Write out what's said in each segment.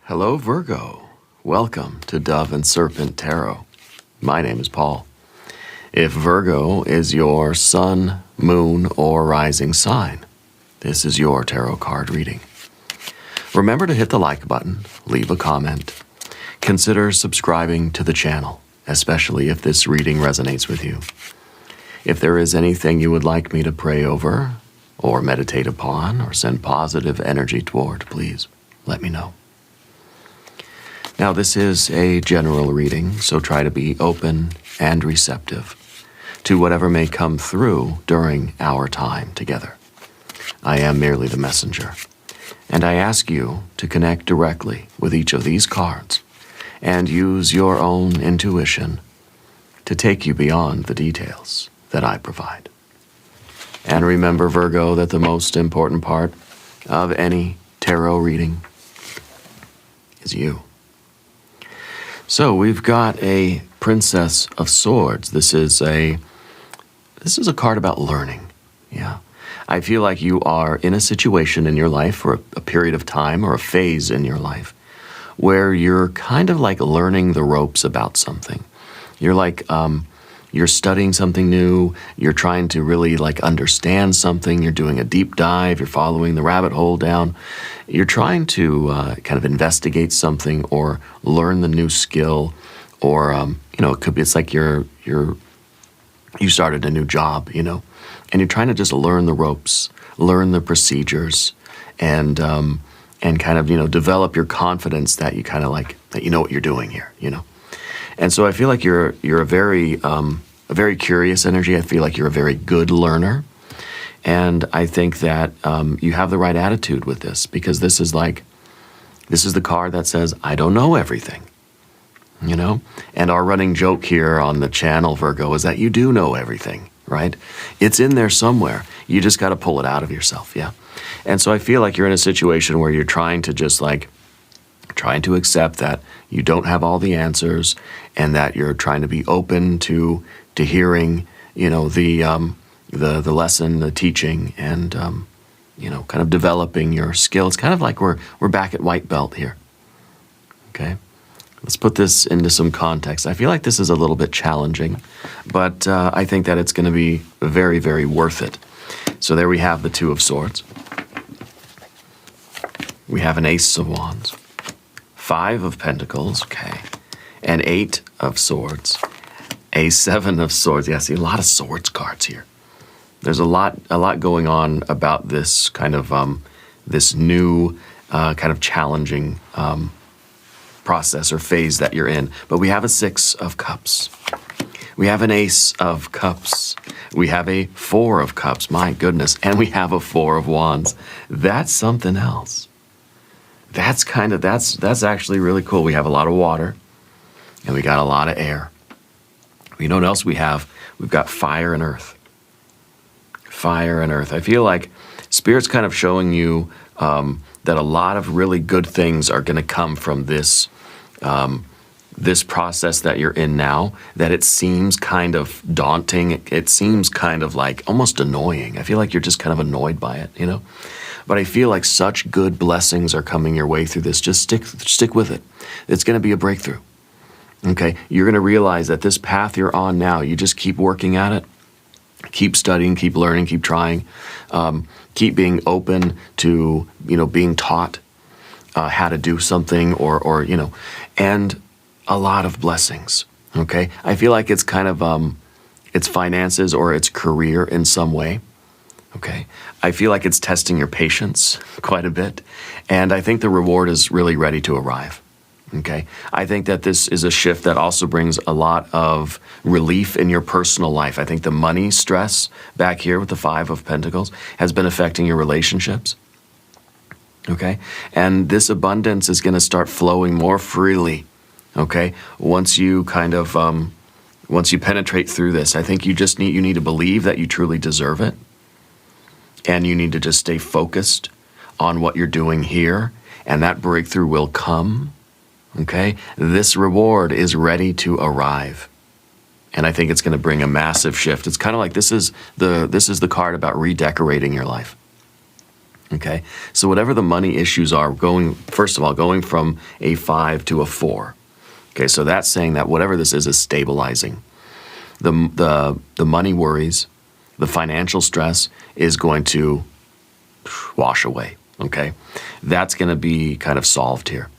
Hello, Virgo. Welcome to Dove and Serpent Tarot. My name is Paul. If Virgo is your sun, moon, or rising sign, this is your tarot card reading. Remember to hit the like button, leave a comment. Consider subscribing to the channel, especially if this reading resonates with you. If there is anything you would like me to pray over, or meditate upon, or send positive energy toward, please let me know. Now, this is a general reading, so try to be open and receptive to whatever may come through during our time together. I am merely the messenger, and I ask you to connect directly with each of these cards and use your own intuition to take you beyond the details that I provide. And remember, Virgo, that the most important part of any tarot reading is you. So we've got a Princess of Swords. This is a card about learning. Yeah. I feel like you are in a situation in your life or a period of time or a phase in your life where you're kind of like learning the ropes about something. You're like, you're studying something new, you're trying to really like understand something, you're doing a deep dive, you're following the rabbit hole down, you're trying to kind of investigate something or learn the new skill, or it could be, it's like you started a new job, and you're trying to just learn the ropes, learn the procedures, and kind of develop your confidence that you kind of like that you know what you're doing here, And so I feel like you're a very curious energy. I feel like you're a very good learner. And I think that you have the right attitude with this, because this is the card that says, I don't know everything, And our running joke here on the channel, Virgo, is that you do know everything, right? It's in there somewhere. You just got to pull it out of yourself, yeah? And so I feel like you're in a situation where you're trying to just trying to accept that you don't have all the answers, and that you're trying to be open to hearing, the lesson, the teaching, and kind of developing your skill. It's kind of like we're back at white belt here. Okay, let's put this into some context. I feel like this is a little bit challenging, but I think that it's going to be very, very worth it. So there we have the Two of Swords. We have an Ace of Wands. Five of Pentacles, okay, and Eight of Swords, a Seven of Swords. Yeah, see, a lot of swords cards here. There's a lot going on about this kind of this new kind of challenging process or phase that you're in. But we have a Six of Cups. We have an Ace of Cups. We have a Four of Cups. My goodness, and we have a Four of Wands. That's something else. That's actually really cool. We have a lot of water, and we got a lot of air. You know what else we have? We've got fire and earth. Fire and earth. I feel like Spirit's kind of showing you that a lot of really good things are going to come from this this process that you're in now, that it seems kind of daunting. It seems kind of like almost annoying. I feel like you're just kind of annoyed by it, But I feel like such good blessings are coming your way through this. Just stick with it. It's going to be a breakthrough. Okay? You're going to realize that this path you're on now, you just keep working at it. Keep studying, keep learning, keep trying. Keep being open to, being taught how to do something or and a lot of blessings. Okay? I feel like it's kind of, it's finances or it's career in some way. Okay. I feel like it's testing your patience quite a bit. And I think the reward is really ready to arrive. Okay. I think that this is a shift that also brings a lot of relief in your personal life. I think the money stress back here with the Five of Pentacles has been affecting your relationships. Okay. And this abundance is going to start flowing more freely. Okay. Once you kind of, once you penetrate through this, I think you need to believe that you truly deserve it. And you need to just stay focused on what you're doing here, and that breakthrough will come, okay? This reward is ready to arrive, and I think it's going to bring a massive shift. It's kind of like this is the card about redecorating your life, Okay, so whatever the money issues are, first of all, going from a 5 to a 4. Okay, so that's saying that whatever this is stabilizing. The money worries, the financial stress is going to wash away. Okay, that's going to be kind of solved here.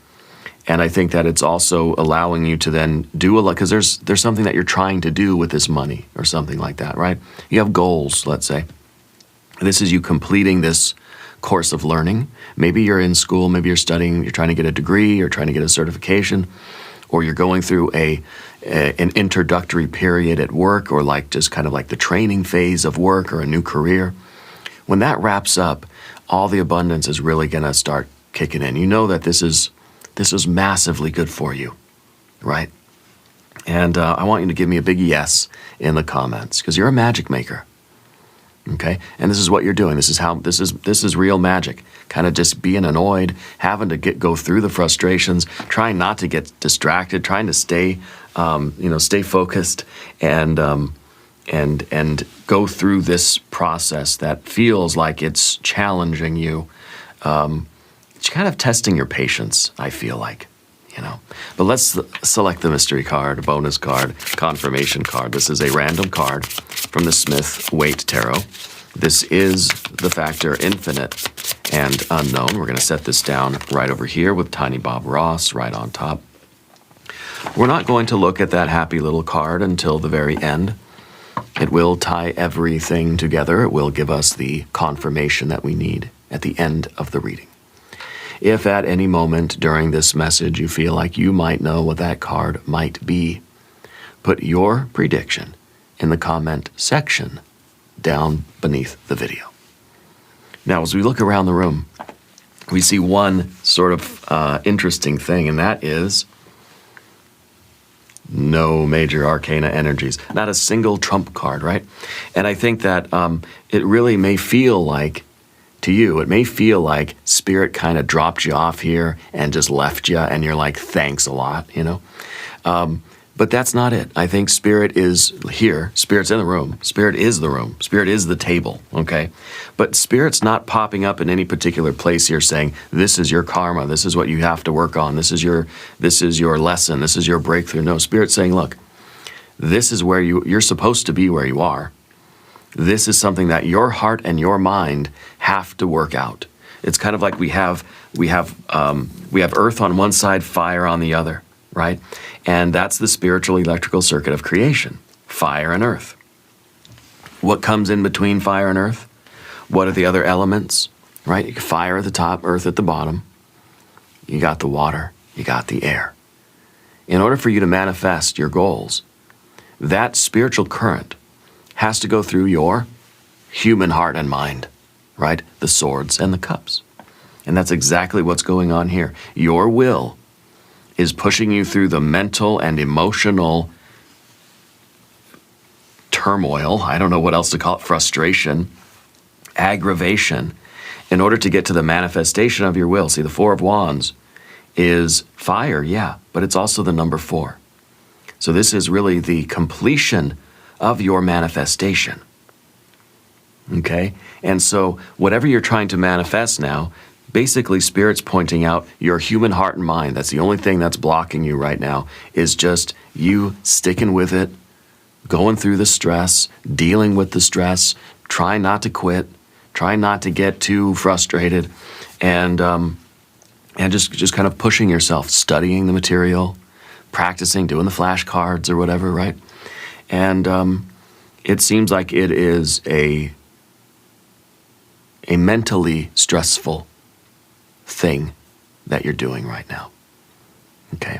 And I think that it's also allowing you to then do a lot, because there's something that you're trying to do with this money or something like that, right? You have goals, let's say. This is you completing this course of learning. Maybe you're in school, maybe you're studying, you're trying to get a degree, you're trying to get a certification, or you're going through an introductory period at work, or like just kind of like the training phase of work or a new career. When that wraps up, all the abundance is really going to start kicking in. You know that this is massively good for you, right? And I want you to give me a big yes in the comments, because you're a magic maker. Okay, and this is what you're doing. This is real magic. Kind of just being annoyed, having to go through the frustrations, trying not to get distracted, trying to stay focused, and go through this process that feels like it's challenging you. It's kind of testing your patience, I feel like, But let's select the mystery card, bonus card, confirmation card. This is a random card from the Smith-Waite Tarot. This is the factor infinite and unknown. We're going to set this down right over here with Tiny Bob Ross right on top. We're not going to look at that happy little card until the very end. It will tie everything together. It will give us the confirmation that we need at the end of the reading. If at any moment during this message you feel like you might know what that card might be, put your prediction in the comment section down beneath the video. Now, as we look around the room, we see one sort of interesting thing, and that is no major arcana energies, not a single trump card, right? And I think that it really may feel like, to you, it may feel like Spirit kind of dropped you off here and just left you, and you're like, thanks a lot, But that's not it. I think Spirit is here. Spirit's in the room. Spirit is the room. Spirit is the table, okay? But Spirit's not popping up in any particular place here saying, this is your karma, this is what you have to work on, this is your lesson, this is your breakthrough. No, Spirit's saying, look, this is where you're supposed to be, where you are. This is something that your heart and your mind have to work out. It's kind of like we have earth on one side, fire on the other, right? And that's the spiritual electrical circuit of creation, fire and earth. What comes in between fire and earth? What are the other elements, right? Fire at the top, earth at the bottom. You got the water, you got the air. In order for you to manifest your goals, that spiritual current has to go through your human heart and mind, right? The swords and the cups. And that's exactly what's going on here. Your will is pushing you through the mental and emotional turmoil, I don't know what else to call it, frustration, aggravation, in order to get to the manifestation of your will. See, the Four of Wands is fire, yeah, but it's also the number 4. So this is really the completion of your manifestation. Okay? And so whatever you're trying to manifest now, basically Spirit's pointing out your human heart and mind. That's the only thing that's blocking you right now, is just you sticking with it, going through the stress, dealing with the stress, trying not to quit, trying not to get too frustrated, and just kind of pushing yourself, studying the material, practicing, doing the flashcards or whatever, right? And it seems like it is a mentally stressful thing that you're doing right now. Okay?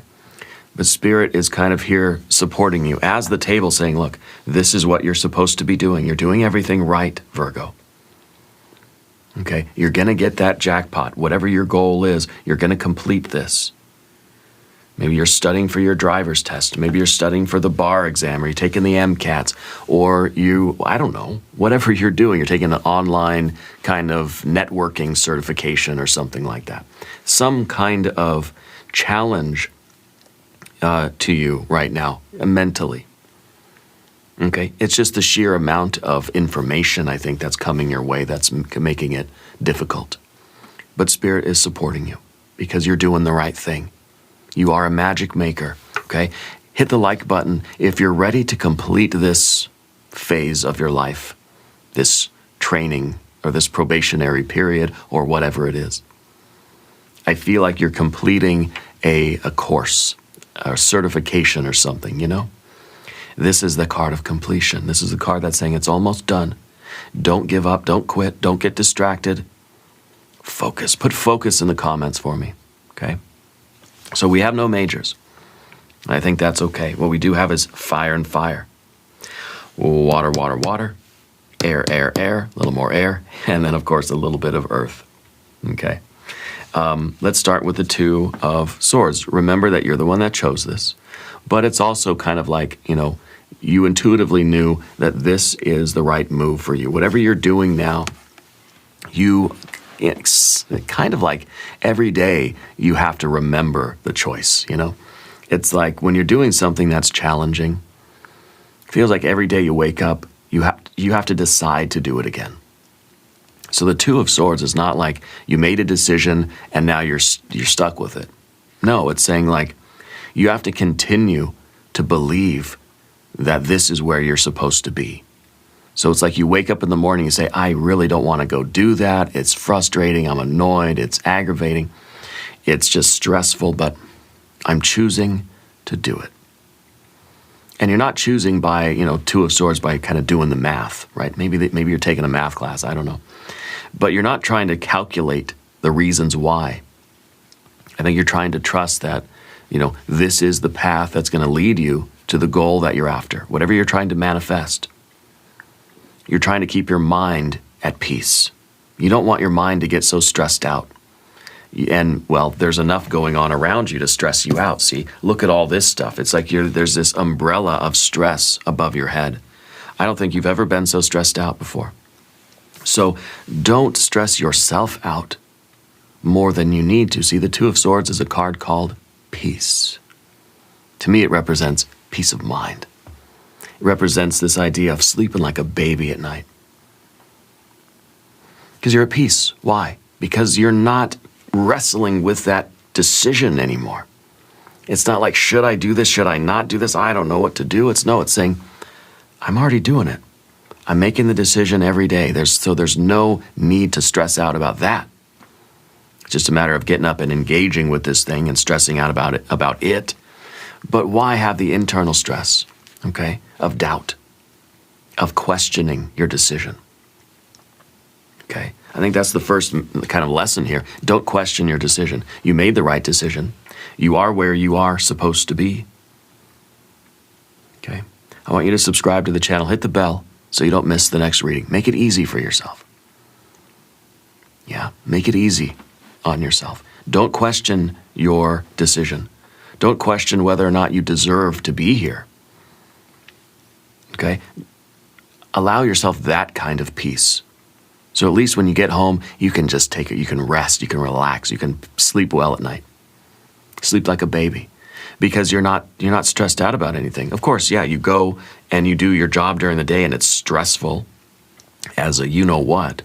But Spirit is kind of here supporting you as the table, saying, look, this is what you're supposed to be doing. You're doing everything right, Virgo. Okay? You're going to get that jackpot. Whatever your goal is, you're going to complete this. Maybe you're studying for your driver's test. Maybe you're studying for the bar exam, or you're taking the MCATs, or I don't know, whatever you're doing. You're taking an online kind of networking certification or something like that. Some kind of challenge to you right now, mentally. Okay? It's just the sheer amount of information, I think, that's coming your way that's making it difficult. but Spirit is supporting you because you're doing the right thing. You are a magic maker, okay? Hit the like button if you're ready to complete this phase of your life, this training or this probationary period or whatever it is. I feel like you're completing a course, a certification or something, you know? This is the card of completion. This is the card that's saying it's almost done. Don't give up, don't quit, don't get distracted. Focus. Put focus in the comments for me, okay? So we have no majors. I think that's okay. What we do have is fire and fire. Water, water, water. Air, air, air. A little more air. And then, of course, a little bit of earth. Okay. Let's start with the Two of Swords. Remember that you're the one that chose this. But it's also kind of like, you know, you intuitively knew that this is the right move for you. Whatever you're doing now, it's kind of like every day you have to remember the choice, you know? It's like when you're doing something that's challenging, it feels like every day you wake up, you have to decide to do it again. So the Two of Swords is not like you made a decision and now you're stuck with it. No, it's saying like you have to continue to believe that this is where you're supposed to be. So it's like you wake up in the morning and say, I really don't want to go do that. It's frustrating. I'm annoyed. It's aggravating. It's just stressful, but I'm choosing to do it. And you're not choosing by, you know, Two of Swords by kind of doing the math, right? Maybe you're taking a math class. I don't know. But you're not trying to calculate the reasons why. I think you're trying to trust that, you know, this is the path that's going to lead you to the goal that you're after, whatever you're trying to manifest. You're trying to keep your mind at peace. You don't want your mind to get so stressed out. And, well, there's enough going on around you to stress you out. See, look at all this stuff. It's like there's this umbrella of stress above your head. I don't think you've ever been so stressed out before. So don't stress yourself out more than you need to. See, the Two of Swords is a card called peace. To me, it represents peace of mind. It represents this idea of sleeping like a baby at night. Because you're at peace. Why? Because you're not wrestling with that decision anymore. It's not like, should I do this? Should I not do this? I don't know what to do. It's saying, I'm already doing it. I'm making the decision every day. There's no need to stress out about that. It's just a matter of getting up and engaging with this thing and stressing out about it. But why have the internal stress, okay, of doubt, of questioning your decision? Okay, I think that's the first kind of lesson here. Don't question your decision. You made the right decision. You are where you are supposed to be. Okay, I want you to subscribe to the channel. Hit the bell so you don't miss the next reading. Make it easy for yourself. Yeah, make it easy on yourself. Don't question your decision. Don't question whether or not you deserve to be here. Okay? Allow yourself that kind of peace. So at least when you get home, you can just take it. You can rest. You can relax. You can sleep well at night. Sleep like a baby. Because you're not stressed out about anything. Of course, yeah, you go and you do your job during the day and it's stressful as a you-know-what.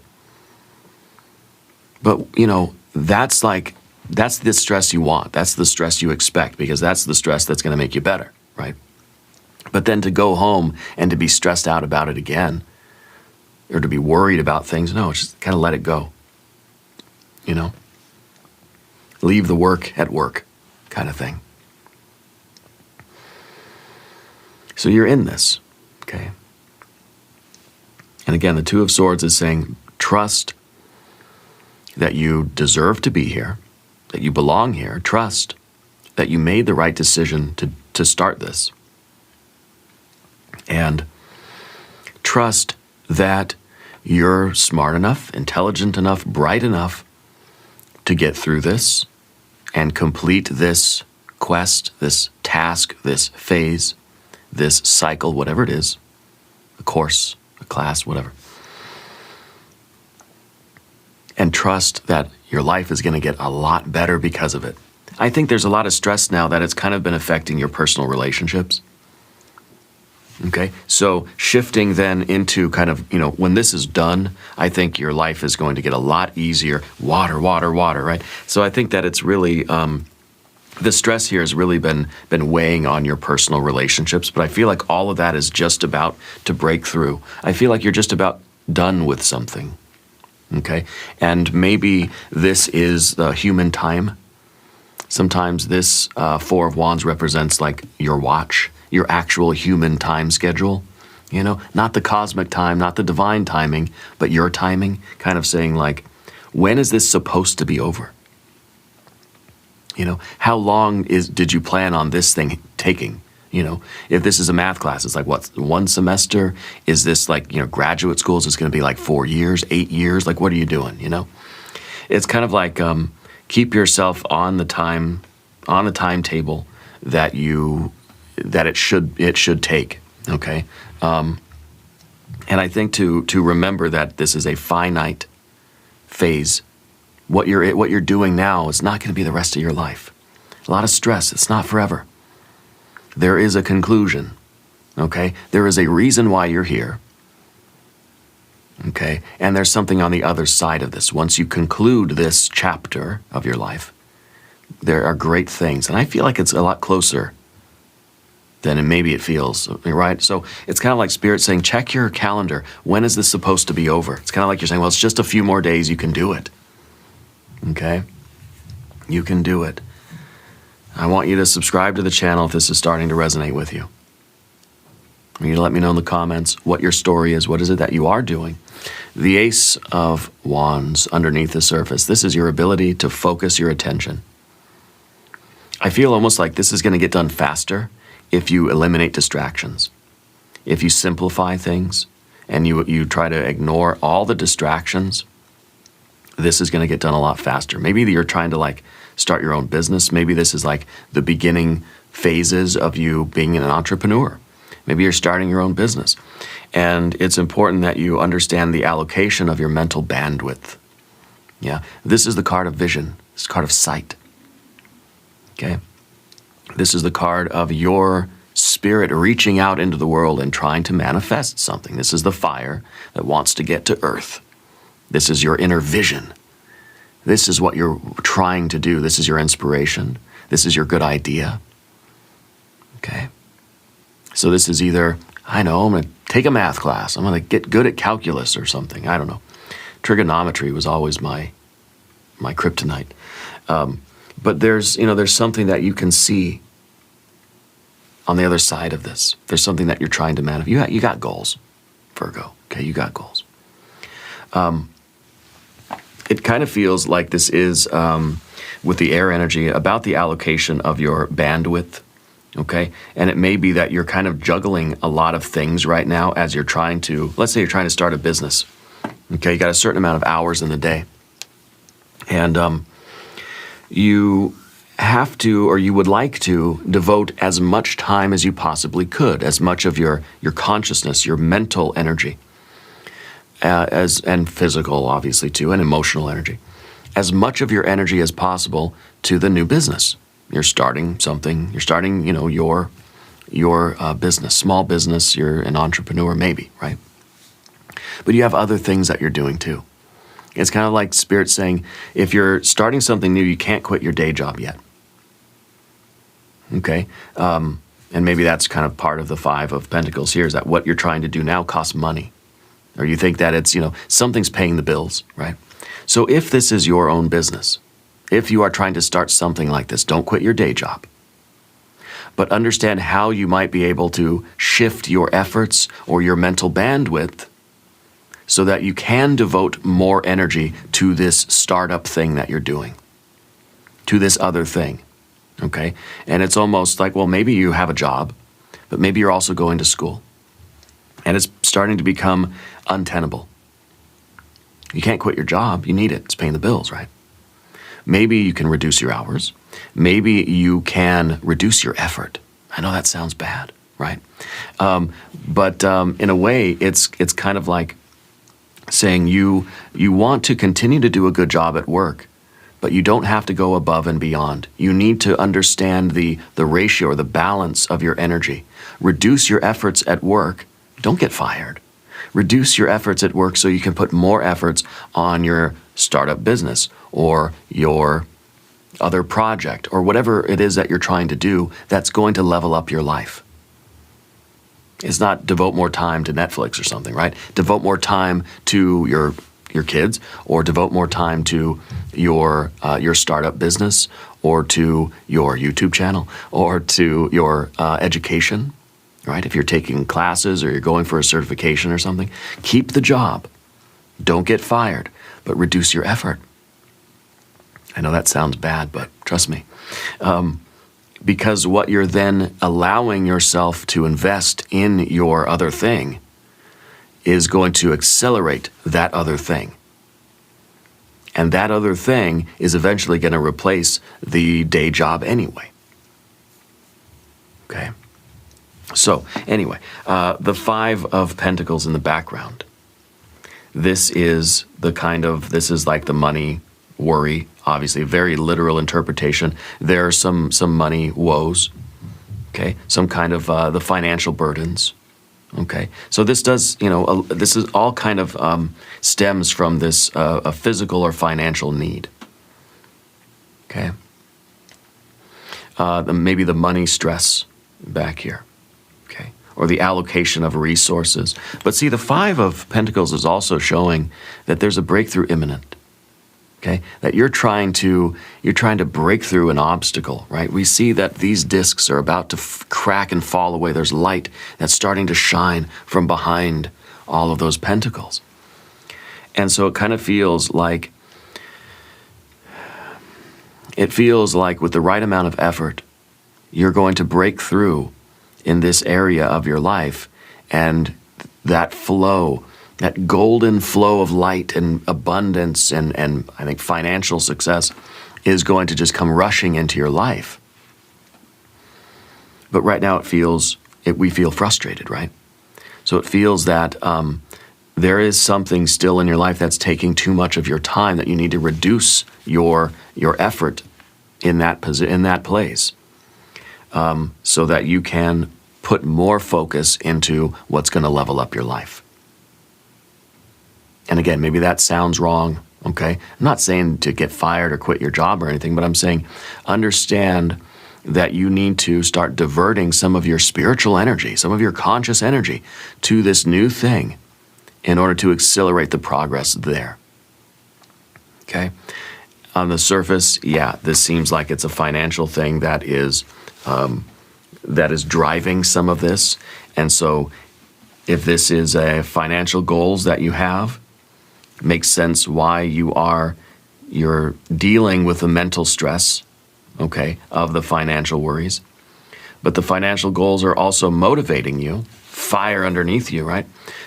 But, you know, that's the stress you want. That's the stress you expect because that's the stress that's going to make you better, right? But then to go home and to be stressed out about it again or to be worried about things, no, just kind of let it go, you know? Leave the work at work kind of thing. So you're in this, okay? And again, the Two of Swords is saying, trust that you deserve to be here, that you belong here. Trust that you made the right decision to start this. And trust that you're smart enough, intelligent enough, bright enough to get through this and complete this quest, this task, this phase, this cycle, whatever it is, a course, a class, whatever. And trust that your life is going to get a lot better because of it. I think there's a lot of stress now that it's kind of been affecting your personal relationships. Okay, so shifting then into kind of, when this is done, I think your life is going to get a lot easier. Water, water, water, right? So I think that it's really, the stress here has really been weighing on your personal relationships, but I feel like all of that is just about to break through. I feel like you're just about done with something, okay? And maybe this is the human time. Sometimes this Four of Wands represents like your watch, your actual human time schedule, not the cosmic time, not the divine timing, but your timing, kind of saying like, when is this supposed to be over? How long did you plan on this thing taking? If this is a math class, it's like, what, one semester? Is this like, graduate school? Is this going to be like 4 years, 8 years? Like, what are you doing, It's kind of like, keep yourself on the timetable that it should take, okay? And I think to remember that this is a finite phase. What you're doing now is not going to be the rest of your life. A lot of stress. It's not forever. There is a conclusion, okay? There is a reason why you're here, okay? And there's something on the other side of this. Once you conclude this chapter of your life, there are great things. And I feel like it's a lot closer than maybe it feels, right? So it's kind of like Spirit saying, check your calendar. When is this supposed to be over? It's kind of like you're saying, well, it's just a few more days. You can do it, okay? You can do it. I want you to subscribe to the channel if this is starting to resonate with you. You need to let me know in the comments what your story is. What is it that you are doing? The Ace of Wands underneath the surface. This is your ability to focus your attention. I feel almost like this is going to get done faster if you eliminate distractions. If you simplify things and you try to ignore all the distractions, this is going to get done a lot faster. Maybe you're trying to like start your own business. Maybe this is like the beginning phases of you being an entrepreneur. Maybe you're starting your own business. And it's important that you understand the allocation of your mental bandwidth. Yeah, this is the card of vision. This is the card of sight. Okay? This is the card of your spirit reaching out into the world and trying to manifest something. This is the fire that wants to get to earth. This is your inner vision. This is what you're trying to do. This is your inspiration. This is your good idea. Okay? So this is either, I'm going to take a math class. I'm going to get good at calculus or something. I don't know. Trigonometry was always my kryptonite. But there's something that you can see on the other side of this. There's something that you're trying to manifest. You got goals, Virgo. Okay, you got goals. It kind of feels like this is, with the air energy, about the allocation of your bandwidth, okay? And it may be that you're kind of juggling a lot of things right now as you're trying to, let's say you're trying to start a business, okay? You got a certain amount of hours in the day. And you have to, or you would like to, devote as much time as you possibly could, as much of your consciousness, your mental energy, and physical, obviously, too, and emotional energy. As much of your energy as possible to the new business. You're starting something. You're starting, your business, small business. You're an entrepreneur, maybe, right? But you have other things that you're doing, too. It's kind of like Spirit saying, if you're starting something new, you can't quit your day job yet. Okay? And maybe that's kind of part of the Five of Pentacles here, is that what you're trying to do now costs money. Or you think that it's, something's paying the bills, right? So if this is your own business, if you are trying to start something like this, don't quit your day job. But understand how you might be able to shift your efforts or your mental bandwidth so that you can devote more energy to this startup thing that you're doing, to this other thing, okay? And it's almost like, well, maybe you have a job, but maybe you're also going to school. And it's starting to become untenable. You can't quit your job. You need it. It's paying the bills, right? Maybe you can reduce your hours. Maybe you can reduce your effort. I know that sounds bad, right? But in a way, it's kind of like saying you want to continue to do a good job at work, but you don't have to go above and beyond. You need to understand the ratio or the balance of your energy. reduce your efforts at work. Don't get fired. Reduce your efforts at work so you can put more efforts on your startup business or your other project or whatever it is that you're trying to do that's going to level up your life. It's not devote more time to Netflix or something, right? Devote more time to your kids, or devote more time to your startup business, or to your YouTube channel, or to your education, right? If you're taking classes or you're going for a certification or something, keep the job. Don't get fired, but reduce your effort. I know that sounds bad, but trust me. Because what you're then allowing yourself to invest in your other thing is going to accelerate that other thing. And that other thing is eventually going to replace the day job anyway. Okay? So, anyway, the Five of Pentacles in the background. This is like the money worry, obviously, very literal interpretation. There are some money woes, okay? Some kind of the financial burdens, okay? So this does, this is all kind of stems from this a physical or financial need, okay? Maybe the money stress back here, okay? Or the allocation of resources. But see, the Five of Pentacles is also showing that there's a breakthrough imminent. Okay, that you're trying to break through an obstacle, right? We see that these discs are about to crack and fall away. There's light that's starting to shine from behind all of those pentacles. And so it kind of feels like with the right amount of effort, you're going to break through in this area of your life, and that flow, that golden flow of light and abundance and I think financial success is going to just come rushing into your life. But right now we feel frustrated, right? So it feels that there is something still in your life that's taking too much of your time, that you need to reduce your effort in that place, so that you can put more focus into what's going to level up your life. And again, maybe that sounds wrong, okay? I'm not saying to get fired or quit your job or anything, but I'm saying understand that you need to start diverting some of your spiritual energy, some of your conscious energy to this new thing in order to accelerate the progress there, okay? On the surface, yeah, this seems like it's a financial thing that is driving some of this. And so if this is a financial goals that you have, makes sense why you're dealing with the mental stress, okay, of the financial worries. But the financial goals are also motivating you, fire underneath you, right,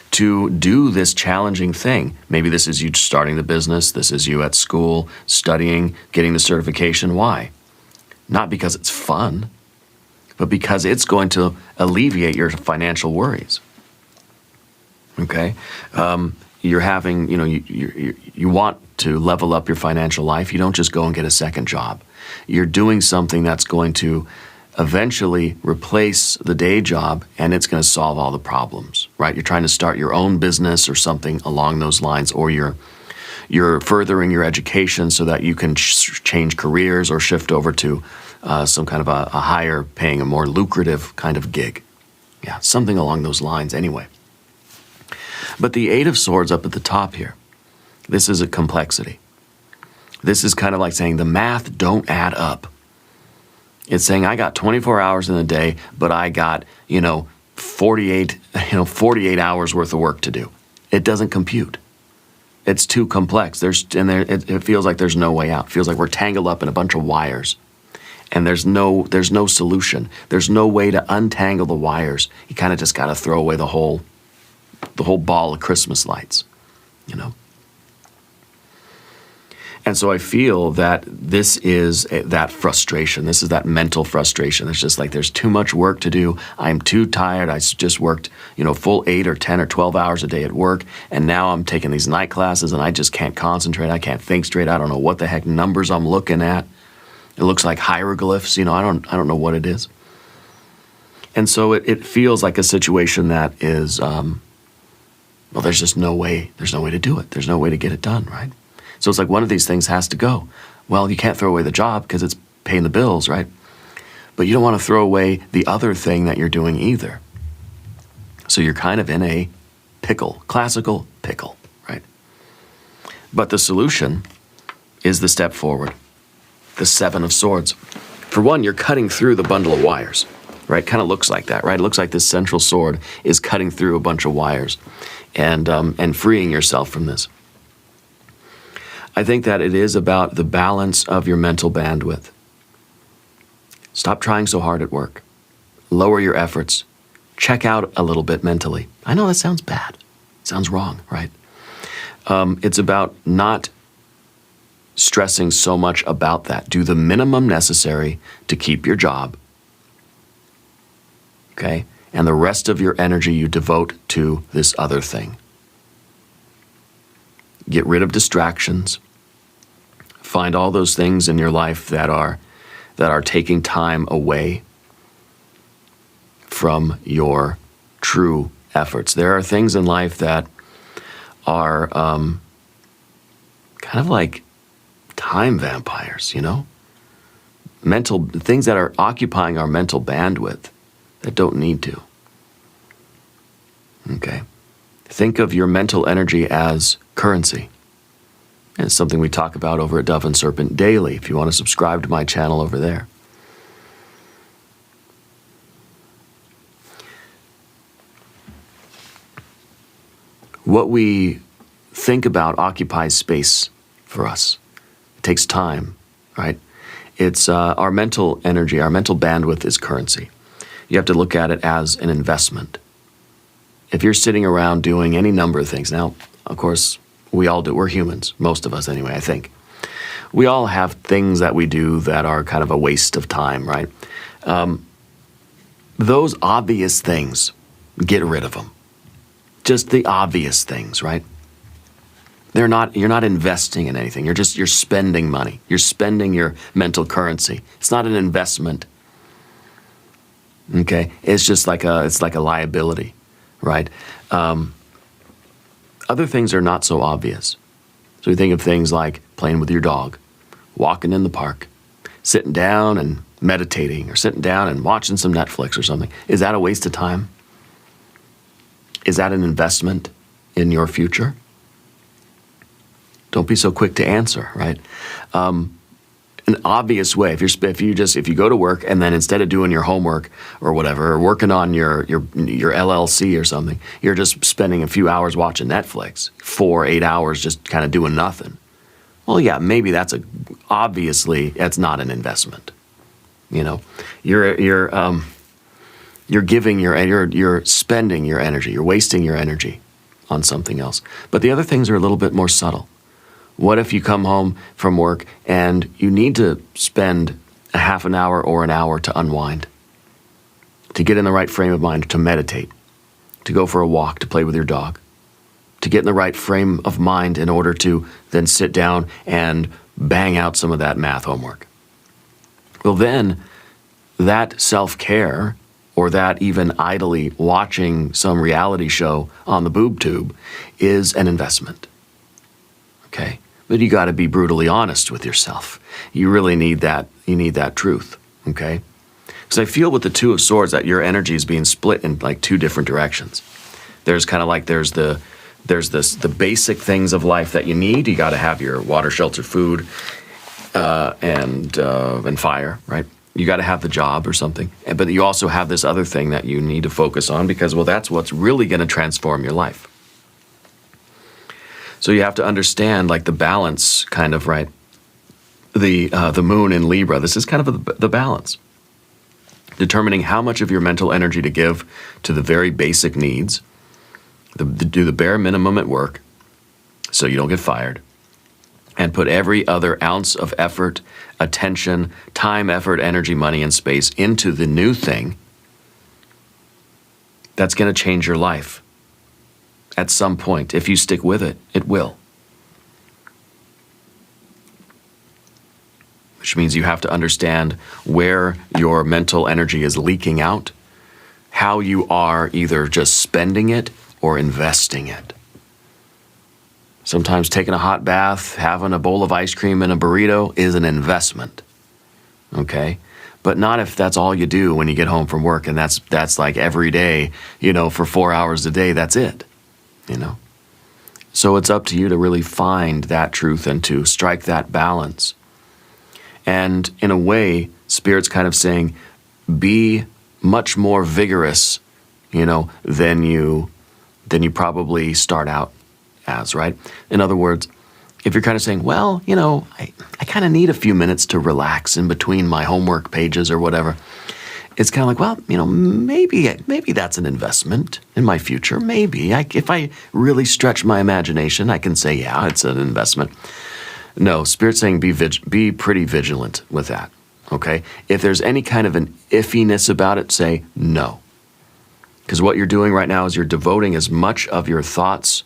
to do this challenging thing. Maybe this is you starting the business, this is you at school, studying, getting the certification. Why? Not because it's fun, but because it's going to alleviate your financial worries, okay? You're having, you want to level up your financial life. You don't just go and get a second job. You're doing something that's going to eventually replace the day job, and it's going to solve all the problems, right? You're trying to start your own business or something along those lines, or you're furthering your education so that you can change careers or shift over to some kind of a higher paying, a more lucrative kind of gig. Yeah, something along those lines anyway. But the Eight of Swords up at the top here, this is a complexity. This is kind of like saying the math don't add up. It's saying I got 24 hours in a day, but I got, 48 hours worth of work to do. It doesn't compute. It's too complex. It feels like there's no way out. It feels like we're tangled up in a bunch of wires, and there's no solution. There's no way to untangle the wires. You kind of just got to throw away the whole ball of Christmas lights, And so I feel that this is that frustration. This is that mental frustration. It's just like there's too much work to do. I'm too tired. I just worked, full 8 or 10 or 12 hours a day at work, and now I'm taking these night classes, and I just can't concentrate. I can't think straight. I don't know what the heck numbers I'm looking at. It looks like hieroglyphs. I don't know what it is. And so it feels like a situation that is, well, there's just no way, there's no way to do it. There's no way to get it done, right? So it's like one of these things has to go. Well, you can't throw away the job because it's paying the bills, right? But you don't want to throw away the other thing that you're doing either. So you're kind of in a pickle, classical pickle, right? But the solution is the step forward, the Seven of Swords. For one, you're cutting through the bundle of wires, right? Kind of looks like that, right? It looks like this central sword is cutting through a bunch of wires and freeing yourself from this. I think that it is about the balance of your mental bandwidth. Stop trying so hard at work. Lower your efforts. Check out a little bit mentally. I know that sounds bad. It sounds wrong, right? It's about not stressing so much about that. Do the minimum necessary to keep your job, okay? And the rest of your energy you devote to this other thing. Get rid of distractions. Find all those things in your life that are taking time away from your true efforts. There are things in life that are kind of like time vampires, you know? Mental things that are occupying our mental bandwidth that don't need to. Okay? Think of your mental energy as currency. And it's something we talk about over at Dove and Serpent daily, if you want to subscribe to my channel over there. What we think about occupies space for us. It takes time, right? It's our mental energy, our mental bandwidth is currency. You have to look at it as an investment. If you're sitting around doing any number of things, now, of course, we all do. We're humans, most of us anyway, I think. We all have things that we do that are kind of a waste of time, right? Those obvious things, get rid of them. Just the obvious things, right? You're not investing in anything. You're spending money. You're spending your mental currency. It's not an investment. Okay? It's just like a liability, right? Other things are not so obvious. So you think of things like playing with your dog, walking in the park, sitting down and meditating, or sitting down and watching some Netflix or something. Is that a waste of time? Is that an investment in your future? Don't be so quick to answer, right? An obvious way, if you go to work and then instead of doing your homework or whatever, or working on your LLC or something, you're just spending a few hours watching Netflix, 8 hours just kind of doing nothing. Well, yeah, maybe obviously that's not an investment. You know, you're spending your energy, you're wasting your energy on something else. But the other things are a little bit more subtle. What if you come home from work and you need to spend a half an hour or an hour to unwind, to get in the right frame of mind, to meditate, to go for a walk, to play with your dog, to get in the right frame of mind in order to then sit down and bang out some of that math homework? Well, then that self-care, or that even idly watching some reality show on the boob tube, is an investment. Okay? But you got to be brutally honest with yourself. You really need that. You need that truth. Okay? Because I feel with the Two of Swords that your energy is being split in like two different directions. There's kind of like there's the basic things of life that you need. You got to have your water, shelter, food, and fire, right? You got to have the job or something. But you also have this other thing that you need to focus on because, well, that's what's really going to transform your life. So you have to understand, like, the balance, kind of, right? The moon in Libra, this is kind of the balance. Determining how much of your mental energy to give to the very basic needs, do the bare minimum at work so you don't get fired, and put every other ounce of effort, attention, time, effort, energy, money, and space into the new thing that's going to change your life. At some point, if you stick with it, it will. Which means you have to understand where your mental energy is leaking out how you are either just spending it or investing it. Sometimes taking a hot bath, having a bowl of ice cream and a burrito is an investment, okay? But not if that's all you do when you get home from work and that's like every day, for 4 hours a day, that's it, So it's up to you to really find that truth and to strike that balance. And in a way, Spirit's kind of saying, be much more vigorous, than you probably start out as, right? In other words, if you're kind of saying, well, I kind of need a few minutes to relax in between my homework pages or whatever, it's kind of like, well, maybe that's an investment in my future. Maybe if I really stretch my imagination, I can say, yeah, it's an investment. No, Spirit's saying be pretty vigilant with that, okay? If there's any kind of an iffiness about it, say no. Because what you're doing right now is you're devoting as much of your thoughts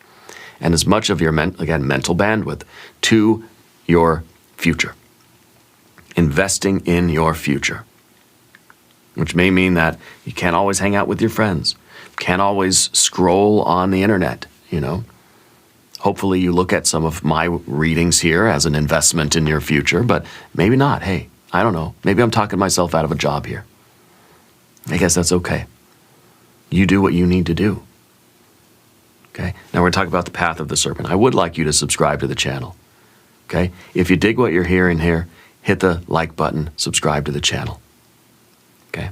and as much of your, mental bandwidth to your future. Investing in your future. Which may mean that you can't always hang out with your friends. Can't always scroll on the internet, Hopefully you look at some of my readings here as an investment in your future, but maybe not. Hey, I don't know. Maybe I'm talking myself out of a job here. I guess that's okay. You do what you need to do. Okay? Now we're going to talk about the path of the serpent. I would like you to subscribe to the channel. Okay? If you dig what you're hearing here, hit the like button, subscribe to the channel. Okay?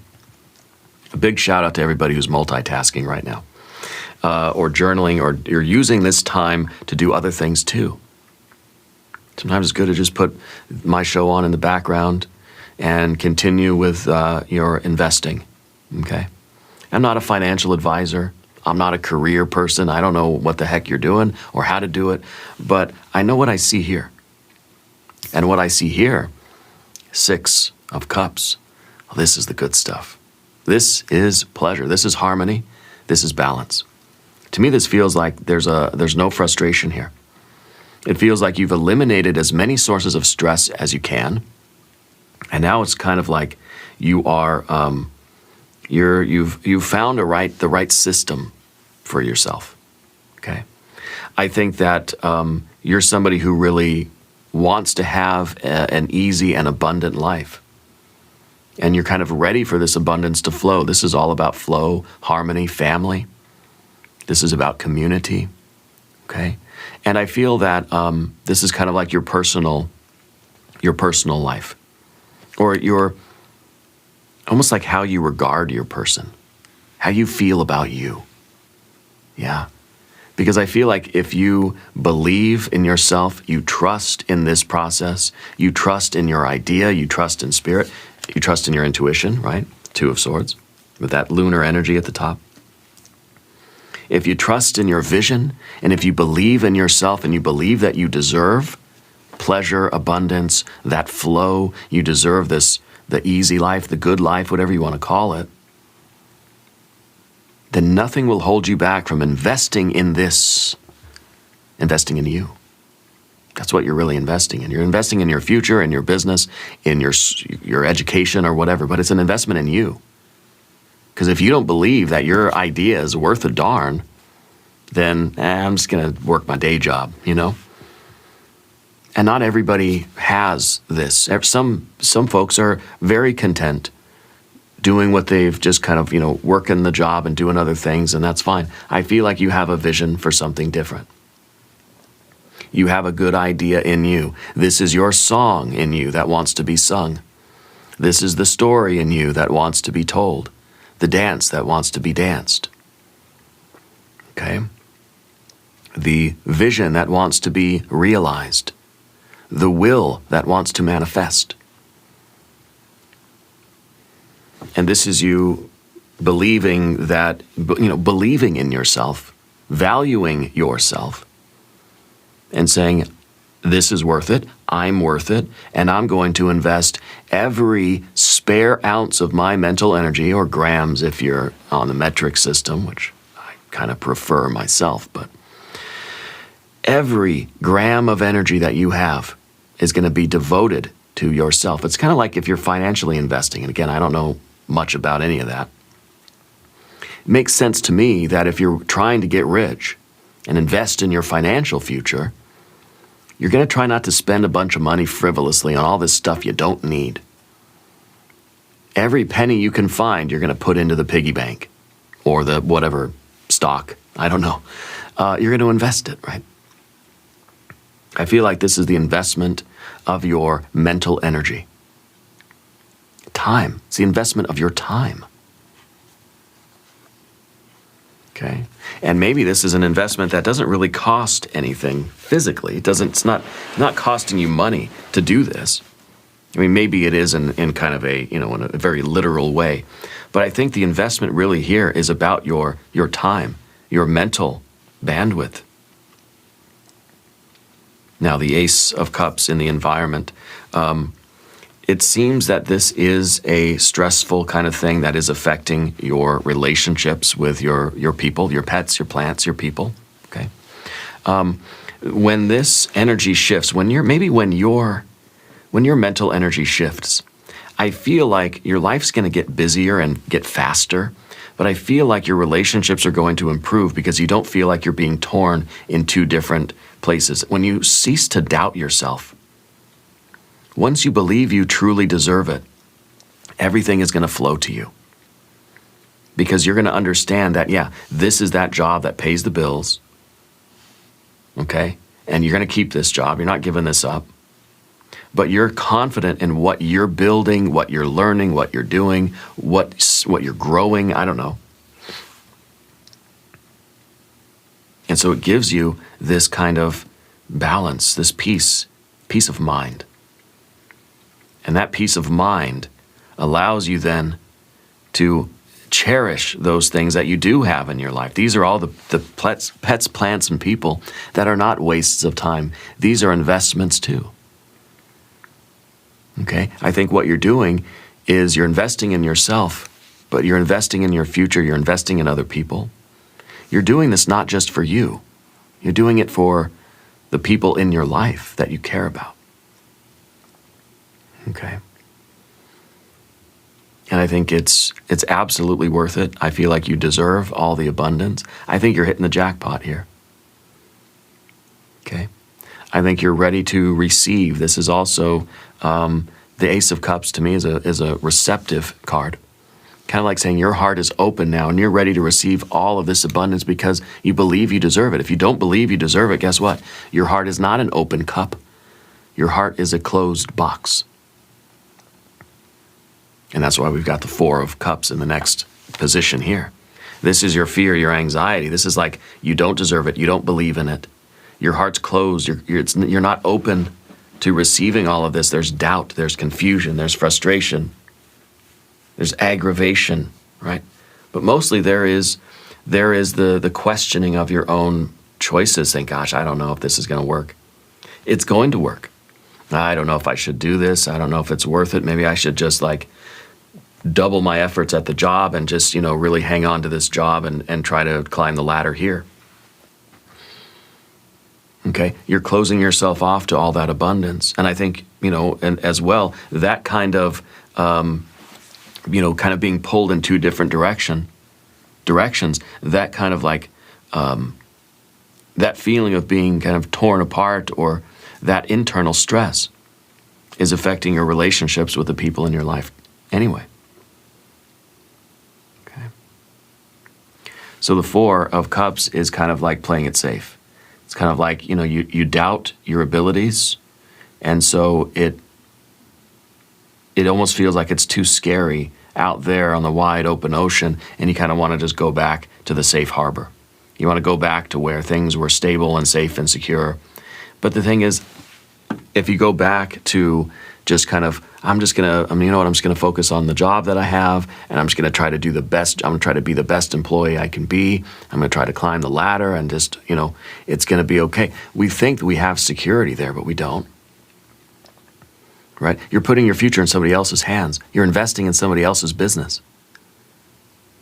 A big shout out to everybody who's multitasking right now. Or journaling, or you're using this time to do other things too. Sometimes it's good to just put my show on in the background and continue with your investing, okay? I'm not a financial advisor. I'm not a career person. I don't know what the heck you're doing or how to do it, but I know what I see here. And what I see here, 6 of Cups, well, this is the good stuff. This is pleasure. This is harmony. This is balance. To me, this feels like there's no frustration here. It feels like you've eliminated as many sources of stress as you can, and now it's kind of like you are you've found the right system for yourself. Okay, I think that you're somebody who really wants to have an easy and abundant life, and you're kind of ready for this abundance to flow. This is all about flow, harmony, family. This is about community, okay? And I feel that this is kind of like your personal life, or your, almost like how you regard your person, how you feel about you, yeah? Because I feel like if you believe in yourself, you trust in this process, you trust in your idea, you trust in spirit, you trust in your intuition, right? 2 of Swords, with that lunar energy at the top. If you trust in your vision, and if you believe in yourself and you believe that you deserve pleasure, abundance, that flow, you deserve this, the easy life, the good life, whatever you want to call it, then nothing will hold you back from investing in this, investing in you. That's what you're really investing in. You're investing in your future, in your business, in your education or whatever, but it's an investment in you. Because if you don't believe that your idea is worth a darn, then I'm just going to work my day job, And not everybody has this. Some folks are very content doing what they've just kind of, working the job and doing other things, and that's fine. I feel like you have a vision for something different. You have a good idea in you. This is your song in you that wants to be sung. This is the story in you that wants to be told. The dance that wants to be danced. Okay? The vision that wants to be realized. The will that wants to manifest. And this is you believing that, believing in yourself, valuing yourself, and saying, this is worth it, I'm worth it, and I'm going to invest every spare ounce of my mental energy, or grams if you're on the metric system, which I kind of prefer myself, but every gram of energy that you have is going to be devoted to yourself. It's kind of like if you're financially investing, and again, I don't know much about any of that, it makes sense to me that if you're trying to get rich and invest in your financial future, you're going to try not to spend a bunch of money frivolously on all this stuff you don't need. Every penny you can find, you're going to put into the piggy bank or the whatever stock. I don't know. You're going to invest it, right? I feel like this is the investment of your mental energy. Time. It's the investment of your time. Okay? And maybe this is an investment that doesn't really cost anything physically. It's not costing you money to do this. I mean, maybe it is in kind of a, in a very literal way. But I think the investment really here is about your time, your mental bandwidth. Now, the Ace of Cups in the environment, it seems that this is a stressful kind of thing that is affecting your relationships with your people, your pets, your plants, your people, okay? When this energy shifts, when your mental energy shifts, I feel like your life's going to get busier and get faster, but I feel like your relationships are going to improve because you don't feel like you're being torn in two different places. When you cease to doubt yourself, once you believe you truly deserve it, everything is going to flow to you. Because you're going to understand that, yeah, this is that job that pays the bills, okay? And you're going to keep this job. You're not giving this up. But you're confident in what you're building, what you're learning, what you're doing, what you're growing, I don't know. And so it gives you this kind of balance, this peace of mind. And that peace of mind allows you then to cherish those things that you do have in your life. These are all the pets, plants, and people that are not wastes of time. These are investments too. Okay? I think what you're doing is you're investing in yourself, but you're investing in your future, you're investing in other people. You're doing this not just for you. You're doing it for the people in your life that you care about. Okay? And I think it's absolutely worth it. I feel like you deserve all the abundance. I think you're hitting the jackpot here. Okay? I think you're ready to receive. This is also, the Ace of Cups to me is a receptive card. Kind of like saying your heart is open now and you're ready to receive all of this abundance because you believe you deserve it. If you don't believe you deserve it, guess what? Your heart is not an open cup. Your heart is a closed box. And that's why we've got the Four of Cups in the next position here. This is your fear, your anxiety. This is like you don't deserve it. You don't believe in it. Your heart's closed. You're not open to receiving all of this. There's doubt. There's confusion. There's frustration. There's aggravation, right? But mostly there is the questioning of your own choices. Saying, gosh, I don't know if this is going to work. It's going to work. I don't know if I should do this. I don't know if it's worth it. Maybe I should just like double my efforts at the job and just, really hang on to this job and try to climb the ladder here. Okay, you're closing yourself off to all that abundance. And I think, and as well, that kind of, kind of being pulled in two different directions, that kind of like, that feeling of being kind of torn apart or that internal stress is affecting your relationships with the people in your life anyway. Okay. So the Four of Cups is kind of like playing it safe. It's kind of like, you doubt your abilities, and so it almost feels like it's too scary out there on the wide open ocean, and you kind of want to just go back to the safe harbor. You want to go back to where things were stable and safe and secure. But the thing is, if you go back to just kind of, I'm just going to focus on the job that I have, and I'm just going to try to do the best. I'm going to try to be the best employee I can be. I'm going to try to climb the ladder and just, it's going to be okay. We think that we have security there, but we don't. Right? You're putting your future in somebody else's hands. You're investing in somebody else's business.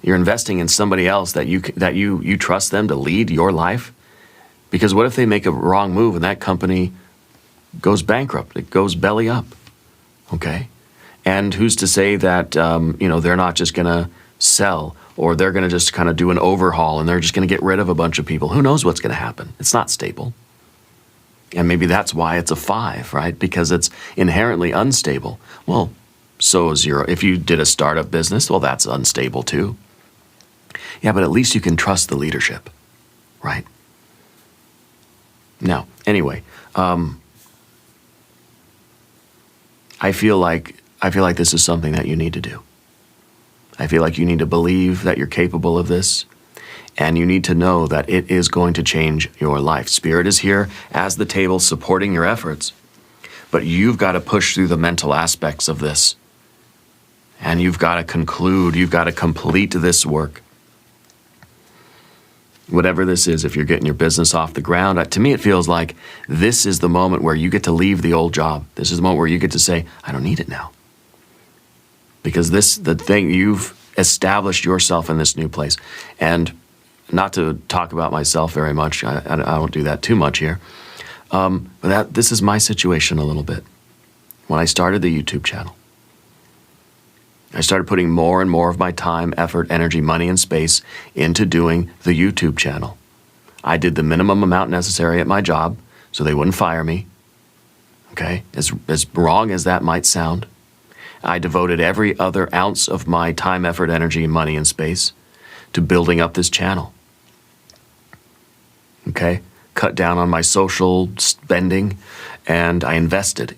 You're investing in somebody else that you trust them to lead your life. Because what if they make a wrong move and that company goes bankrupt? It goes belly up. Okay? And who's to say that, they're not just going to sell or they're going to just kind of do an overhaul and they're just going to get rid of a bunch of people. Who knows what's going to happen? It's not stable. And maybe that's why it's a 5, right? Because it's inherently unstable. Well, so is if you did a startup business, well, that's unstable too. Yeah, but at least you can trust the leadership, right? Now, anyway, I feel like this is something that you need to do. I feel like you need to believe that you're capable of this, and you need to know that it is going to change your life. Spirit is here as the table supporting your efforts, but you've got to push through the mental aspects of this, and you've got to complete this work. Whatever this is, if you're getting your business off the ground, to me it feels like this is the moment where you get to leave the old job. This is the moment where you get to say, I don't need it now. Because you've established yourself in this new place. And not to talk about myself very much, I don't do that too much here, but this is my situation a little bit. When I started the YouTube channel, I started putting more and more of my time, effort, energy, money, and space into doing the YouTube channel. I did the minimum amount necessary at my job so they wouldn't fire me. Okay? As wrong as that might sound, I devoted every other ounce of my time, effort, energy, money, and space to building up this channel. Okay? Cut down on my social spending, and I invested.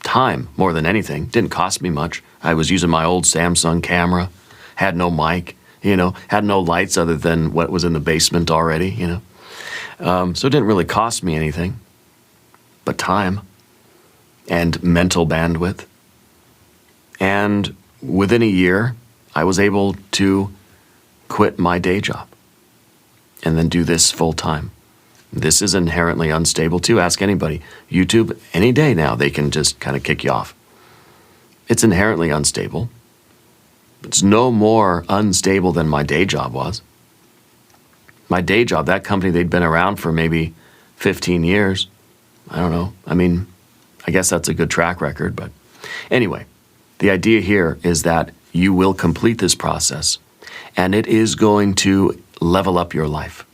Time, more than anything. Didn't cost me much. I was using my old Samsung camera, had no mic, had no lights other than what was in the basement already, So it didn't really cost me anything, but time and mental bandwidth. And within a year, I was able to quit my day job and then do this full time. This is inherently unstable too. Ask anybody. YouTube, any day now, they can just kind of kick you off. It's inherently unstable. It's no more unstable than my day job was. My day job, that company, they'd been around for maybe 15 years. I don't know. I mean, I guess that's a good track record. But anyway, the idea here is that you will complete this process, and it is going to level up your life.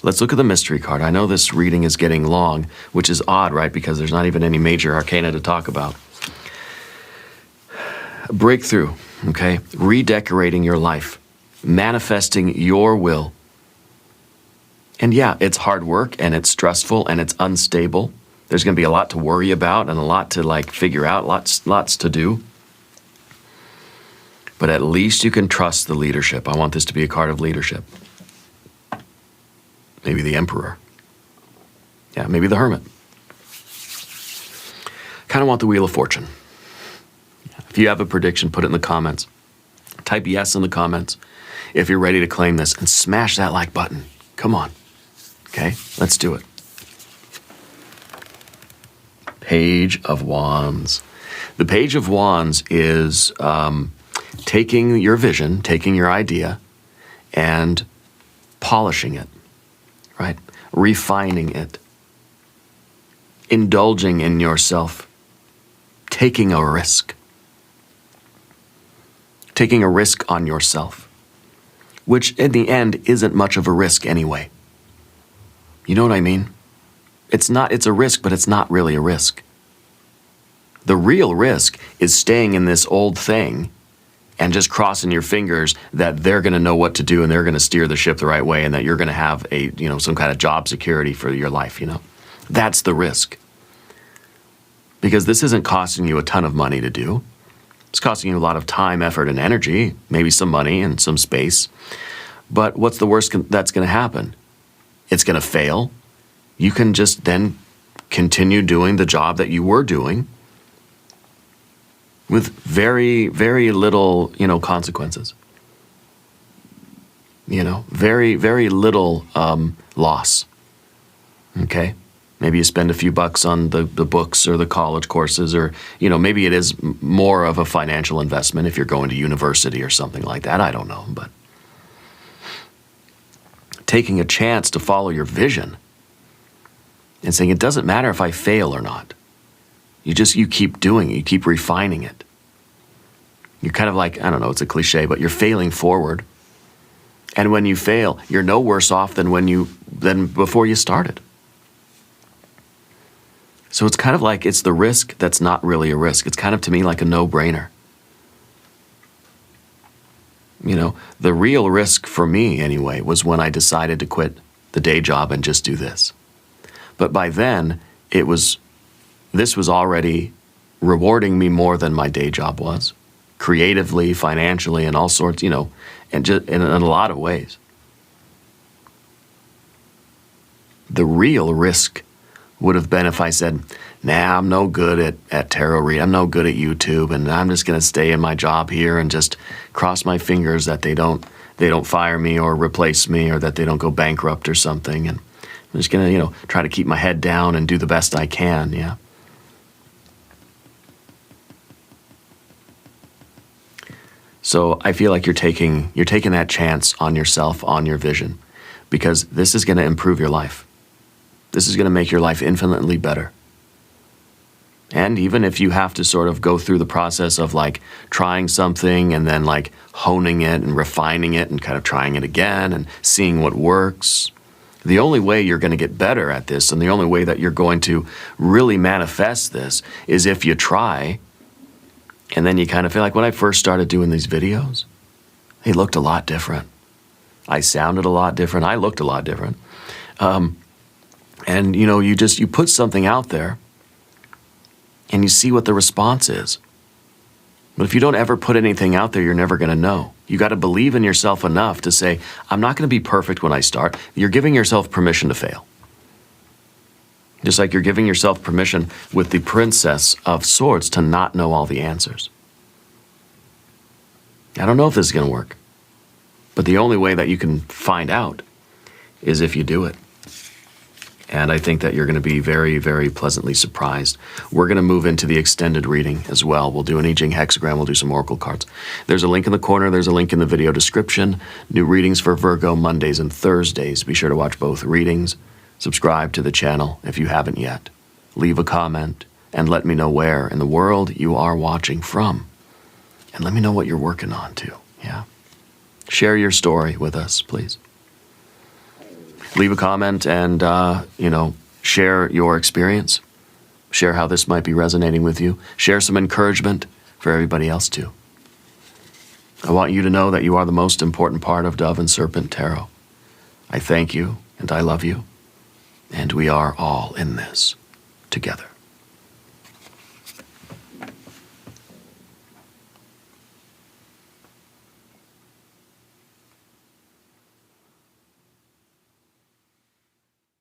Let's look at the mystery card. I know this reading is getting long, which is odd, right? Because there's not even any major arcana to talk about. Breakthrough, okay? Redecorating your life, manifesting your will. And yeah, it's hard work, and it's stressful, and it's unstable. There's going to be a lot to worry about and a lot to figure out, lots to do. But at least you can trust the leadership. I want this to be a card of leadership. Maybe the Emperor. Yeah, maybe the Hermit. Kind of want the Wheel of Fortune. If you have a prediction, put it in the comments. Type yes in the comments if you're ready to claim this, and smash that like button. Come on. Okay, let's do it. Page of Wands. The Page of Wands is taking your vision, taking your idea, and polishing it. Right? Refining it. Indulging in yourself. Taking a risk. Taking a risk on yourself. Which in the end isn't much of a risk anyway. You know what I mean? It's a risk, but it's not really a risk. The real risk is staying in this old thing and just crossing your fingers that they're going to know what to do and they're going to steer the ship the right way and that you're going to have some kind of job security for your life, That's the risk. Because this isn't costing you a ton of money to do. It's costing you a lot of time, effort, and energy, maybe some money and some space. But what's the worst that's going to happen? It's going to fail. You can just then continue doing the job that you were doing with very, very little, consequences. Very, very little loss. Okay? Maybe you spend a few bucks on the books or the college courses, or, maybe it is more of a financial investment if you're going to university or something like that. I don't know, but taking a chance to follow your vision and saying, it doesn't matter if I fail or not. You keep doing it. You keep refining it. You're kind of like, I don't know, it's a cliche, but you're failing forward. And when you fail, you're no worse off than before you started. So it's kind of like it's the risk that's not really a risk. It's kind of, to me, like a no-brainer. You know, the real risk for me, anyway, was when I decided to quit the day job and just do this. But by then, this was already rewarding me more than my day job was, creatively, financially, and all sorts, you know, and just in a lot of ways. The real risk would have been if I said, nah, I'm no good at tarot reading, I'm no good at YouTube, and I'm just going to stay in my job here and just cross my fingers that they don't fire me or replace me, or that they don't go bankrupt or something, and I'm just going to, you know, try to keep my head down and do the best I can, yeah. So I feel like you're taking that chance on yourself, on your vision, because this is going to improve your life. This is going to make your life infinitely better. And even if you have to sort of go through the process of like trying something and then like honing it and refining it and kind of trying it again and seeing what works, the only way you're going to get better at this, and the only way that you're going to really manifest this, is if you try. And then you kind of feel like, when I first started doing these videos, they looked a lot different. I sounded a lot different. I looked a lot different. And you know, you put something out there and you see what the response is. But if you don't ever put anything out there, you're never going to know. You got to believe in yourself enough to say, I'm not going to be perfect when I start. You're giving yourself permission to fail. Just like you're giving yourself permission with the Princess of Swords to not know all the answers. I don't know if this is going to work, but the only way that you can find out is if you do it. And I think that you're going to be very, very pleasantly surprised. We're going to move into the extended reading as well. We'll do an I Ching hexagram. We'll do some oracle cards. There's a link in the corner. There's a link in the video description. New readings for Virgo Mondays and Thursdays. Be sure to watch both readings. Subscribe to the channel if you haven't yet. Leave a comment and let me know where in the world you are watching from. And let me know what you're working on too, yeah? Share your story with us, please. Leave a comment and, you know, share your experience. Share how this might be resonating with you. Share some encouragement for everybody else too. I want you to know that you are the most important part of Dove and Serpent Tarot. I thank you and I love you. And we are all in this together.